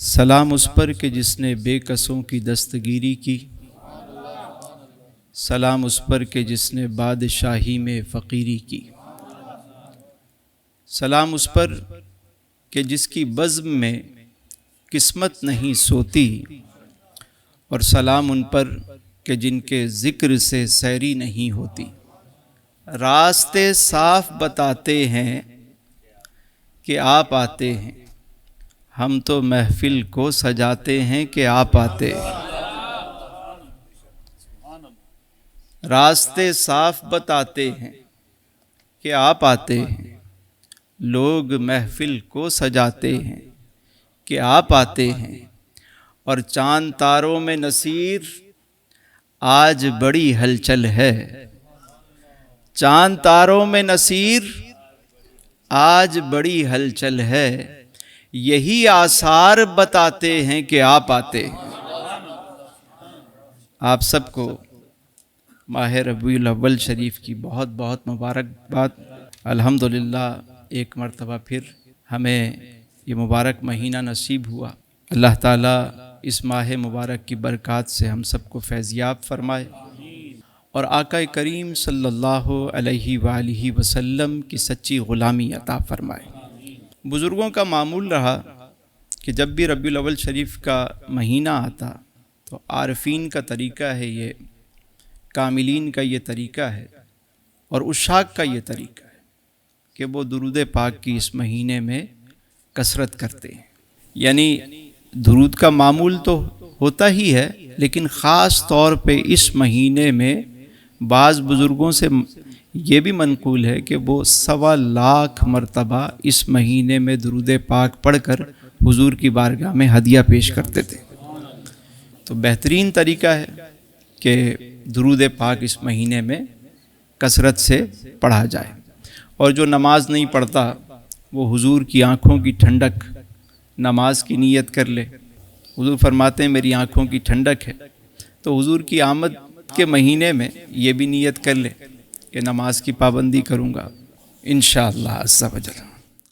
سلام اس پر کہ جس نے بے کسوں کی دستگیری کی، سلام اس پر کہ جس نے بادشاہی میں فقیری کی، سلام اس پر کہ جس کی بزم میں قسمت نہیں سوتی، اور سلام ان پر کہ جن کے ذکر سے سیری نہیں ہوتی۔ راستے صاف بتاتے ہیں کہ آپ آتے ہیں، ہم تو محفل کو سجاتے ہیں کہ آپ آتے ہیں۔ راستے صاف بتاتے ہیں کہ آپ آتے ہیں، لوگ محفل کو سجاتے ہیں کہ آپ آتے ہیں، اور چاند تاروں میں نصیر آج بڑی ہلچل ہے۔ چاند تاروں میں نصیر آج بڑی ہلچل ہے، یہی آثار بتاتے ہیں کہ آپ آتے ہیں۔ آپ سب کو ماہ ربیع الاول شریف کی بہت بہت مبارکباد۔ الحمدللہ ایک مرتبہ پھر ہمیں یہ مبارک مہینہ نصیب ہوا۔ اللہ تعالیٰ اس ماہ مبارک کی برکات سے ہم سب کو فیضیاب فرمائے، اور آقا کریم صلی اللہ علیہ وآلہ وسلم کی سچی غلامی عطا فرمائے۔ بزرگوں کا معمول رہا کہ جب بھی ربیع الاول شریف کا مہینہ آتا تو عارفین کا طریقہ ہے، یہ کاملین کا یہ طریقہ ہے، اور عشاق کا یہ طریقہ ہے کہ وہ درود پاک کی اس مہینے میں کثرت کرتے ہیں۔ یعنی درود کا معمول تو ہوتا ہی ہے، لیکن خاص طور پہ اس مہینے میں بعض بزرگوں سے یہ بھی منقول ہے کہ وہ 1.25 لاکھ مرتبہ اس مہینے میں درود پاک پڑھ کر حضور کی بارگاہ میں ہدیہ پیش کرتے تھے۔ تو بہترین طریقہ ہے کہ درود پاک اس مہینے میں کثرت سے پڑھا جائے، اور جو نماز نہیں پڑھتا وہ حضور کی آنکھوں کی ٹھنڈک نماز کی نیت کر لے۔ حضور فرماتے ہیں میری آنکھوں کی ٹھنڈک ہے، تو حضور کی آمد کے مہینے میں یہ بھی نیت کر لے کہ نماز کی پابندی کروں گا انشاءاللہ عز و جل۔